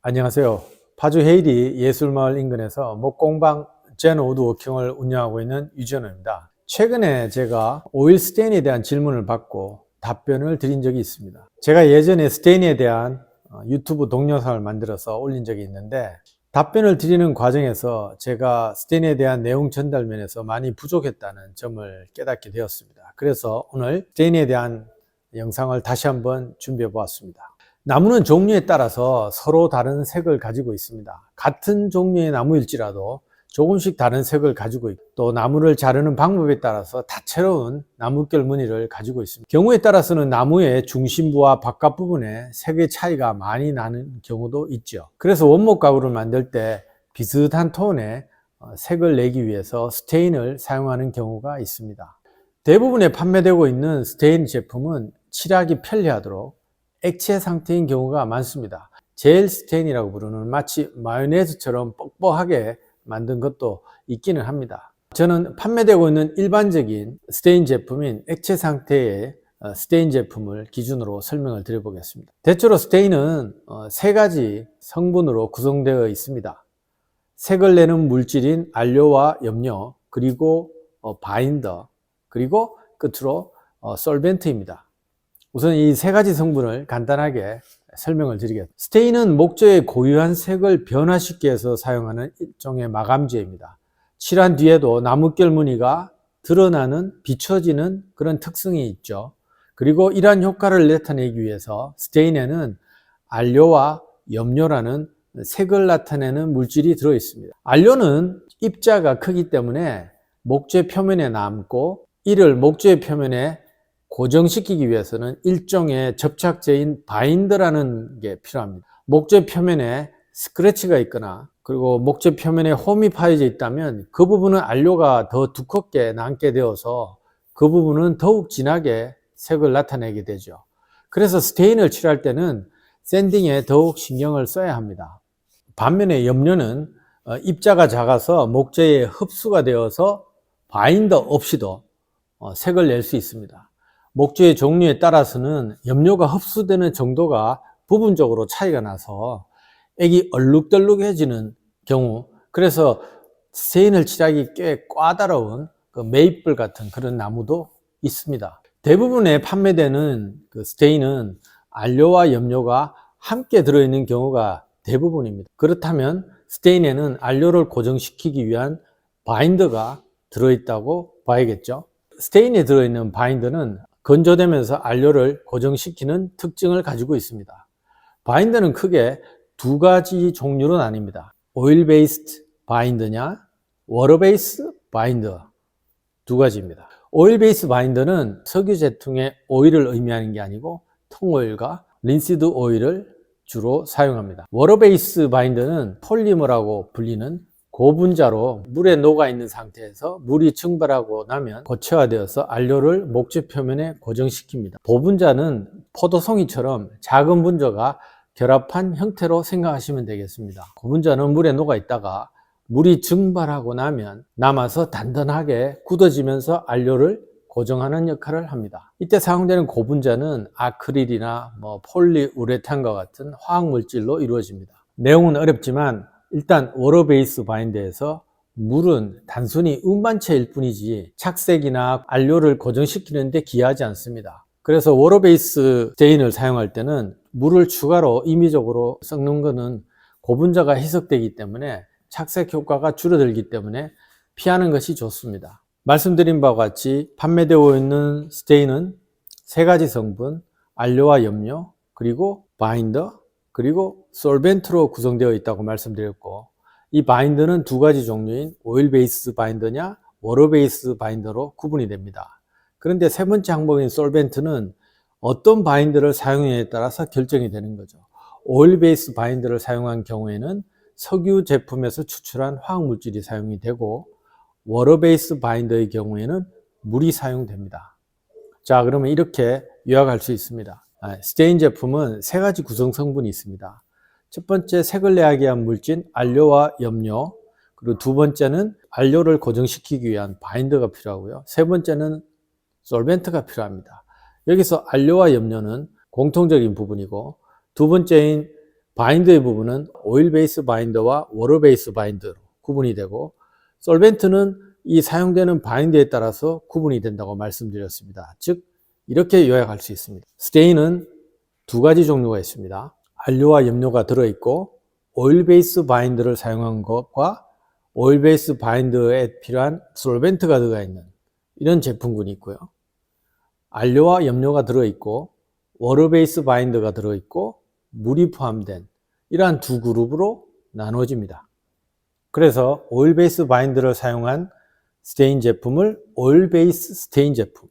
안녕하세요. 파주 헤이리 예술마을 인근에서 목공방 제너 우드워킹을 운영하고 있는 유전호입니다. 최근에 제가 오일 스테인에 대한 질문을 받고 답변을 드린 적이 있습니다. 제가 예전에 스테인에 대한 유튜브 동영상을 만들어서 올린 적이 있는데, 답변을 드리는 과정에서 제가 스테인에 대한 내용 전달 면에서 많이 부족했다는 점을 깨닫게 되었습니다. 그래서 오늘 스테인에 대한 영상을 다시 한번 준비해 보았습니다. 나무는 종류에 따라서 서로 다른 색을 가지고 있습니다. 같은 종류의 나무일지라도 조금씩 다른 색을 가지고 있고, 또 나무를 자르는 방법에 따라서 다채로운 나뭇결 무늬를 가지고 있습니다. 경우에 따라서는 나무의 중심부와 바깥 부분에 색의 차이가 많이 나는 경우도 있죠. 그래서 원목 가구를 만들 때 비슷한 톤의 색을 내기 위해서 스테인을 사용하는 경우가 있습니다. 대부분에 판매되고 있는 스테인 제품은 칠하기 편리하도록 액체 상태인 경우가 많습니다. 젤 스테인이라고 부르는 마치 마요네즈처럼 뻑뻑하게 만든 것도 있기는 합니다. 저는 판매되고 있는 일반적인 스테인 제품인 액체 상태의 스테인 제품을 기준으로 설명을 드려보겠습니다. 대체로 스테인은 세 가지 성분으로 구성되어 있습니다. 색을 내는 물질인 안료와 염료, 그리고 바인더, 그리고 끝으로 솔벤트입니다. 우선 이 세 가지 성분을 간단하게 설명을 드리겠습니다. 스테인은 목재의 고유한 색을 변화시키기 위해서 사용하는 일종의 마감제입니다. 칠한 뒤에도 나뭇결 무늬가 드러나는, 비춰지는 그런 특성이 있죠. 그리고 이러한 효과를 나타내기 위해서 스테인에는 안료와 염료라는 색을 나타내는 물질이 들어 있습니다. 안료는 입자가 크기 때문에 목재 표면에 남고, 이를 목재 표면에 고정시키기 위해서는 일종의 접착제인 바인더라는 게 필요합니다. 목재 표면에 스크래치가 있거나, 그리고 목재 표면에 홈이 파여져 있다면 그 부분은 안료가 더 두껍게 남게 되어서 그 부분은 더욱 진하게 색을 나타내게 되죠. 그래서 스테인을 칠할 때는 샌딩에 더욱 신경을 써야 합니다. 반면에 염료는 입자가 작아서 목재에 흡수가 되어서 바인더 없이도 색을 낼 수 있습니다. 목재의 종류에 따라서는 염료가 흡수되는 정도가 부분적으로 차이가 나서 액이 얼룩덜룩해지는 경우, 그래서 스테인을 칠하기 꽤 까다로운 메이플 같은 그런 나무도 있습니다. 대부분의 판매되는 스테인은 안료와 염료가 함께 들어있는 경우가 대부분입니다. 그렇다면 스테인에는 안료를 고정시키기 위한 바인더가 들어있다고 봐야겠죠. 스테인에 들어있는 바인더는 건조되면서 안료를 고정시키는 특징을 가지고 있습니다. 바인더는 크게 두 가지 종류로 나뉩니다. 오일 베이스드 바인더냐, 워터 베이스 바인더, 두 가지입니다. 오일 베이스 바인더는 석유 제품의 오일을 의미하는 게 아니고 통오일과 린시드 오일을 주로 사용합니다. 워터 베이스 바인더는 폴리머라고 불리는 고분자로 물에 녹아있는 상태에서 물이 증발하고 나면 고체화되어서 안료를 목재 표면에 고정시킵니다. 보분자는 포도송이처럼 작은 분자가 결합한 형태로 생각하시면 되겠습니다. 고분자는 물에 녹아있다가 물이 증발하고 나면 남아서 단단하게 굳어지면서 안료를 고정하는 역할을 합니다. 이때 사용되는 고분자는 아크릴이나 폴리우레탄과 같은 화학물질로 이루어집니다. 내용은 어렵지만 일단 워터 베이스 바인더에서 물은 단순히 운반체일 뿐이지 착색이나 안료를 고정시키는 데 기여하지 않습니다. 그래서 워터 베이스 스테인을 사용할 때는 물을 추가로 임의적으로 섞는 것은 고분자가 희석되기 때문에 착색 효과가 줄어들기 때문에 피하는 것이 좋습니다. 말씀드린 바와 같이 판매되고 있는 스테인은 세 가지 성분, 안료와 염료, 그리고 바인더, 그리고 솔벤트로 구성되어 있다고 말씀드렸고, 이 바인더는 두 가지 종류인 오일 베이스 바인더냐 워터 베이스 바인더로 구분이 됩니다. 그런데 세 번째 항목인 솔벤트는 어떤 바인더를 사용하느냐에 따라서 결정이 되는 거죠. 오일 베이스 바인더를 사용한 경우에는 석유 제품에서 추출한 화학물질이 사용이 되고, 워터 베이스 바인더의 경우에는 물이 사용됩니다. 자, 그러면 이렇게 요약할 수 있습니다. 스테인 제품은 세 가지 구성 성분이 있습니다. 첫 번째, 색을 내기 위한 물질 안료와 염료, 그리고 두 번째는 안료를 고정시키기 위한 바인더가 필요하고요. 세 번째는 솔벤트가 필요합니다. 여기서 안료와 염료는 공통적인 부분이고, 두 번째인 바인더의 부분은 오일 베이스 바인더와 워터 베이스 바인더로 구분이 되고, 솔벤트는 이 사용되는 바인더에 따라서 구분이 된다고 말씀드렸습니다. 즉 이렇게 요약할 수 있습니다. 스테인은 두 가지 종류가 있습니다. 안료와 염료가 들어있고 오일 베이스 바인더를 사용한 것과 오일 베이스 바인더에 필요한 솔벤트가 들어가 있는 이런 제품군이 있고요. 안료와 염료가 들어있고 워터 베이스 바인더가 들어있고 물이 포함된 이러한 두 그룹으로 나눠집니다. 그래서 오일 베이스 바인더를 사용한 스테인 제품을 오일 베이스 스테인 제품,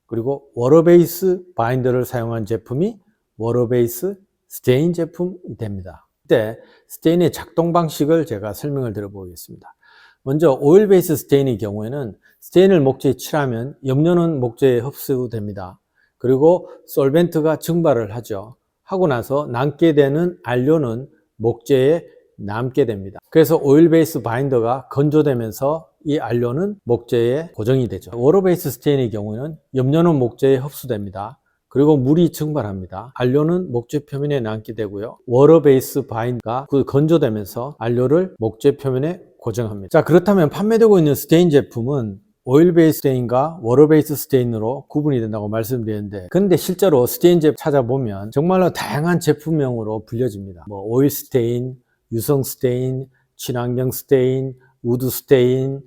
그리고 워터 베이스 바인더를 사용한 제품이 워터 베이스 스테인 제품이 됩니다. 이때 스테인의 작동 방식을 제가 설명을 드려보겠습니다. 먼저 오일 베이스 스테인의 경우에는 스테인을 목재에 칠하면 염료는 목재에 흡수됩니다. 그리고 솔벤트가 증발을 하죠. 하고 나서 남게 되는 안료는 목재에 남게 됩니다. 그래서 오일 베이스 바인더가 건조되면서 이 안료는 목재에 고정이 되죠. 워터 베이스 스테인의 경우는 염료는 목재에 흡수됩니다. 그리고 물이 증발합니다. 안료는 목재 표면에 남게 되고요. 워터 베이스 바인더가 건조되면서 안료를 목재 표면에 고정합니다. 자, 그렇다면 판매되고 있는 스테인 제품은 오일 베이스 스테인과 워터 베이스 스테인으로 구분이 된다고 말씀드렸는데, 근데 실제로 스테인 제품 찾아보면 정말로 다양한 제품명으로 불려집니다. 오일 스테인, 유성 스테인, 친환경 스테인, 우드 스테인,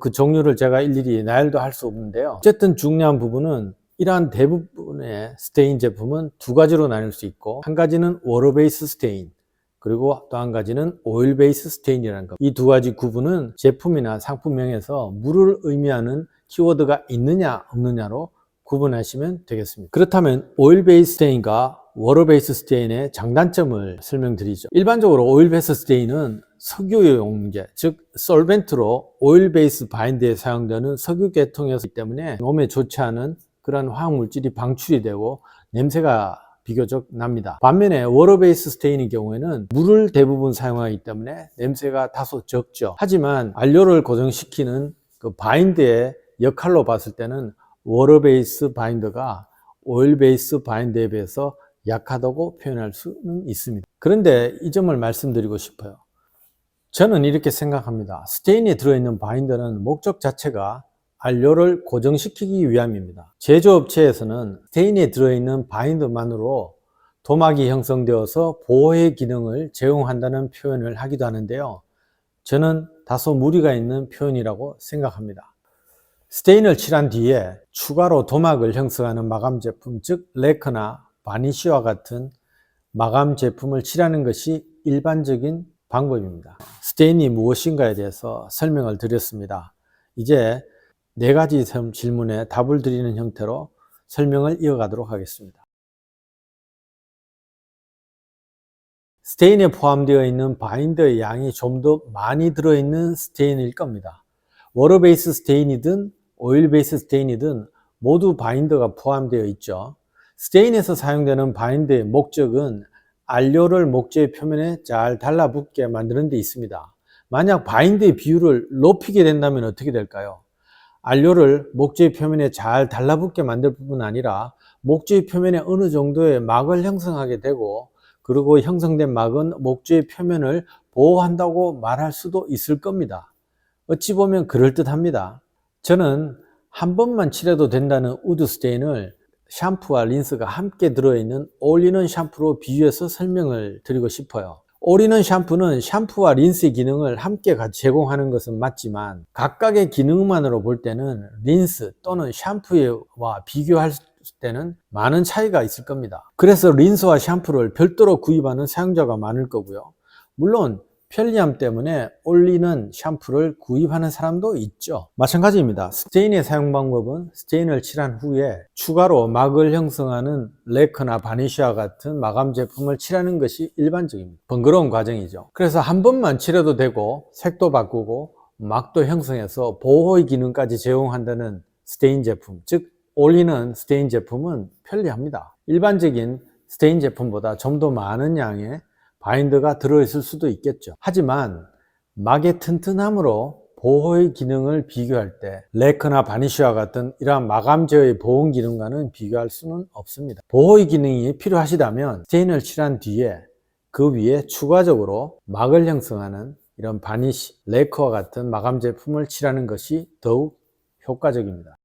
그 종류를 제가 일일이 나열도 할 수 없는데요. 어쨌든 중요한 부분은 이러한 대부분의 스테인 제품은 두 가지로 나눌 수 있고, 한 가지는 워터 베이스 스테인, 그리고 또 한 가지는 오일 베이스 스테인이라는 것. 이 두 가지 구분은 제품이나 상품명에서 물을 의미하는 키워드가 있느냐 없느냐로 구분하시면 되겠습니다. 그렇다면 오일 베이스 스테인과 워터 베이스 스테인의 장단점을 설명드리죠. 일반적으로 오일 베이스 스테인은 석유용제, 즉 솔벤트로 오일 베이스 바인더에 사용되는 석유 계통이기 때문에 몸에 좋지 않은 그런 화학물질이 방출이 되고 냄새가 비교적 납니다. 반면에 워터 베이스 스테인의 경우에는 물을 대부분 사용하기 때문에 냄새가 다소 적죠. 하지만 안료를 고정시키는 그 바인더의 역할로 봤을 때는 워터 베이스 바인더가 오일 베이스 바인더에 비해서 약하다고 표현할 수는 있습니다. 그런데 이 점을 말씀드리고 싶어요. 저는 이렇게 생각합니다. 스테인에 들어있는 바인더는 목적 자체가 안료를 고정시키기 위함입니다. 제조업체에서는 스테인에 들어있는 바인더만으로 도막이 형성되어서 보호의 기능을 제공한다는 표현을 하기도 하는데요. 저는 다소 무리가 있는 표현이라고 생각합니다. 스테인을 칠한 뒤에 추가로 도막을 형성하는 마감 제품, 즉 레커나 바니쉬와 같은 마감 제품을 칠하는 것이 일반적인 방법입니다. 스테인이 무엇인가에 대해서 설명을 드렸습니다. 이제 네 가지 질문에 답을 드리는 형태로 설명을 이어가도록 하겠습니다. 스테인에 포함되어 있는 바인더의 양이 좀 더 많이 들어있는 스테인일 겁니다. 워터 베이스 스테인이든 오일 베이스 스테인이든 모두 바인더가 포함되어 있죠. 스테인에서 사용되는 바인더의 목적은 안료를 목재의 표면에 잘 달라붙게 만드는 데 있습니다. 만약 바인더의 비율을 높이게 된다면 어떻게 될까요? 안료를 목재의 표면에 잘 달라붙게 만들 뿐만 아니라 목재의 표면에 어느 정도의 막을 형성하게 되고, 그리고 형성된 막은 목재의 표면을 보호한다고 말할 수도 있을 겁니다. 어찌 보면 그럴듯합니다. 저는 한 번만 칠해도 된다는 우드 스테인을 샴푸와 린스가 함께 들어있는 올인원 샴푸로 비유해서 설명을 드리고 싶어요. 올인원 샴푸는 샴푸와 린스의 기능을 함께 같이 제공하는 것은 맞지만 각각의 기능만으로 볼 때는 린스 또는 샴푸와 비교할 때는 많은 차이가 있을 겁니다. 그래서 린스와 샴푸를 별도로 구입하는 사용자가 많을 거고요. 물론 편리함 때문에 올리는 샴푸를 구입하는 사람도 있죠. 마찬가지입니다. 스테인의 사용 방법은 스테인을 칠한 후에 추가로 막을 형성하는 레커나 바니쉬와 같은 마감 제품을 칠하는 것이 일반적입니다. 번거로운 과정이죠. 그래서 한 번만 칠해도 되고 색도 바꾸고 막도 형성해서 보호의 기능까지 제공한다는 스테인 제품, 즉 올리는 스테인 제품은 편리합니다. 일반적인 스테인 제품보다 좀 더 많은 양의 바인더가 들어있을 수도 있겠죠. 하지만 막의 튼튼함으로 보호의 기능을 비교할 때 레커나 바니쉬와 같은 이러한 마감 제어의 보호 기능과는 비교할 수는 없습니다. 보호의 기능이 필요하시다면 스테인을 칠한 뒤에 그 위에 추가적으로 막을 형성하는 이런 바니쉬, 레커와 같은 마감 제품을 칠하는 것이 더욱 효과적입니다.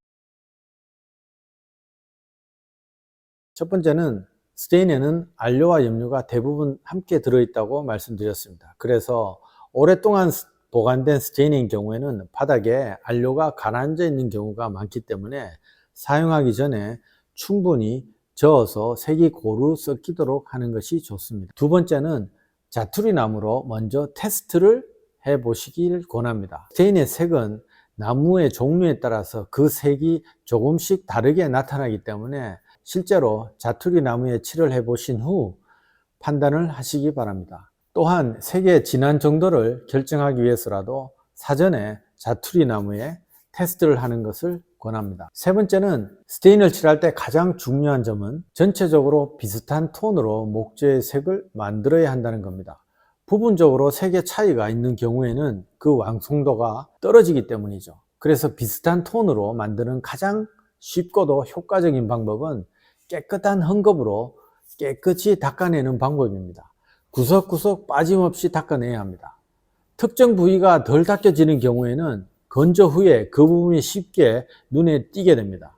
첫 번째는 스테인에는 안료와 염료가 대부분 함께 들어있다고 말씀드렸습니다. 그래서 오랫동안 보관된 스테인인 경우에는 바닥에 안료가 가라앉아 있는 경우가 많기 때문에 사용하기 전에 충분히 저어서 색이 고루 섞이도록 하는 것이 좋습니다. 두 번째는 자투리 나무로 먼저 테스트를 해 보시길 권합니다. 스테인의 색은 나무의 종류에 따라서 그 색이 조금씩 다르게 나타나기 때문에 실제로 자투리 나무에 칠을 해 보신 후 판단을 하시기 바랍니다. 또한 색의 진한 정도를 결정하기 위해서라도 사전에 자투리 나무에 테스트를 하는 것을 권합니다. 세 번째는 스테인을 칠할 때 가장 중요한 점은 전체적으로 비슷한 톤으로 목재의 색을 만들어야 한다는 겁니다. 부분적으로 색의 차이가 있는 경우에는 그 완성도가 떨어지기 때문이죠. 그래서 비슷한 톤으로 만드는 가장 쉽고도 효과적인 방법은 깨끗한 헝겊으로 깨끗이 닦아내는 방법입니다. 구석구석 빠짐없이 닦아내야 합니다. 특정 부위가 덜 닦여지는 경우에는 건조 후에 그 부분이 쉽게 눈에 띄게 됩니다.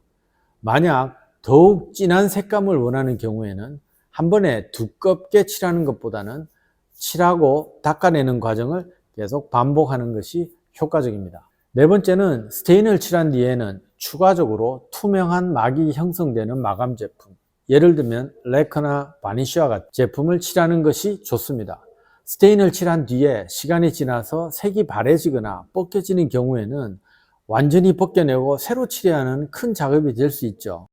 만약 더욱 진한 색감을 원하는 경우에는 한 번에 두껍게 칠하는 것보다는 칠하고 닦아내는 과정을 계속 반복하는 것이 효과적입니다. 네 번째는 스테인을 칠한 뒤에는 추가적으로 투명한 막이 형성되는 마감 제품, 예를 들면 레커나 바니쉬와 같은 제품을 칠하는 것이 좋습니다. 스테인을 칠한 뒤에 시간이 지나서 색이 바래지거나 벗겨지는 경우에는 완전히 벗겨내고 새로 칠해야 하는 큰 작업이 될 수 있죠.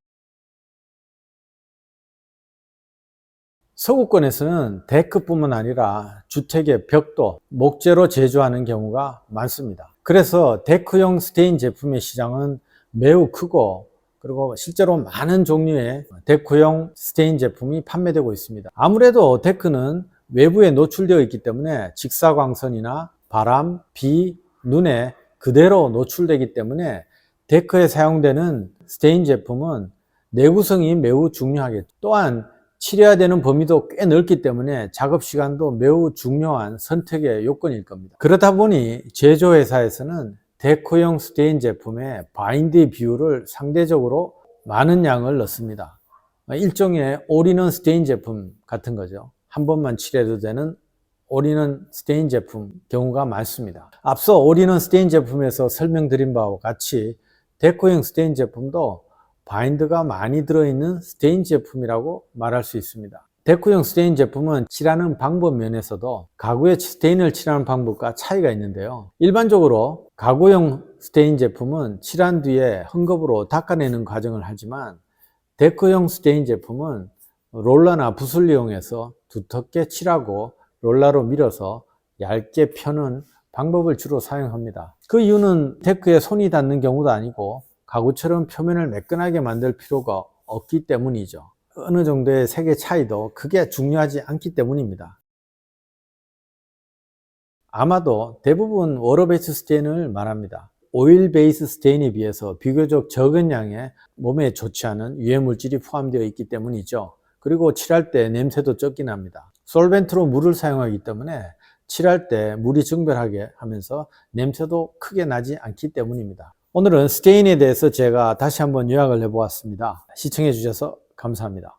서구권에서는 데크뿐만 아니라 주택의 벽도 목재로 제조하는 경우가 많습니다. 그래서 데크용 스테인 제품의 시장은 매우 크고 그리고 실제로 많은 종류의 데크용 스테인 제품이 판매되고 있습니다. 아무래도 데크는 외부에 노출되어 있기 때문에 직사광선이나 바람, 비, 눈에 그대로 노출되기 때문에 데크에 사용되는 스테인 제품은 내구성이 매우 중요하겠죠. 또한 칠해야 되는 범위도 꽤 넓기 때문에 작업 시간도 매우 중요한 선택의 요건일 겁니다. 그러다 보니 제조회사에서는 데코용 스테인 제품에 바인드 비율을 상대적으로 많은 양을 넣습니다. 일종의 올인원 스테인 제품 같은 거죠. 한 번만 칠해도 되는 올인원 스테인 제품 경우가 많습니다. 앞서 올인원 스테인 제품에서 설명드린 바와 같이 데코용 스테인 제품도 바인드가 많이 들어있는 스테인 제품이라고 말할 수 있습니다. 데코용 스테인 제품은 칠하는 방법 면에서도 가구에 스테인을 칠하는 방법과 차이가 있는데요. 일반적으로 가구용 스테인 제품은 칠한 뒤에 헝겊으로 닦아내는 과정을 하지만 데코용 스테인 제품은 롤러나 붓을 이용해서 두텁게 칠하고 롤러로 밀어서 얇게 펴는 방법을 주로 사용합니다. 그 이유는 데크에 손이 닿는 경우도 아니고 가구처럼 표면을 매끈하게 만들 필요가 없기 때문이죠. 어느 정도의 색의 차이도 크게 중요하지 않기 때문입니다. 아마도 대부분 워터 베이스 스테인을 말합니다. 오일 베이스 스테인에 비해서 비교적 적은 양의 몸에 좋지 않은 유해 물질이 포함되어 있기 때문이죠. 그리고 칠할 때 냄새도 적긴 합니다. 솔벤트로 물을 사용하기 때문에 칠할 때 물이 증발하게 하면서 냄새도 크게 나지 않기 때문입니다. 오늘은 스테인에 대해서 제가 다시 한번 요약을 해보았습니다. 시청해 주셔서 감사합니다.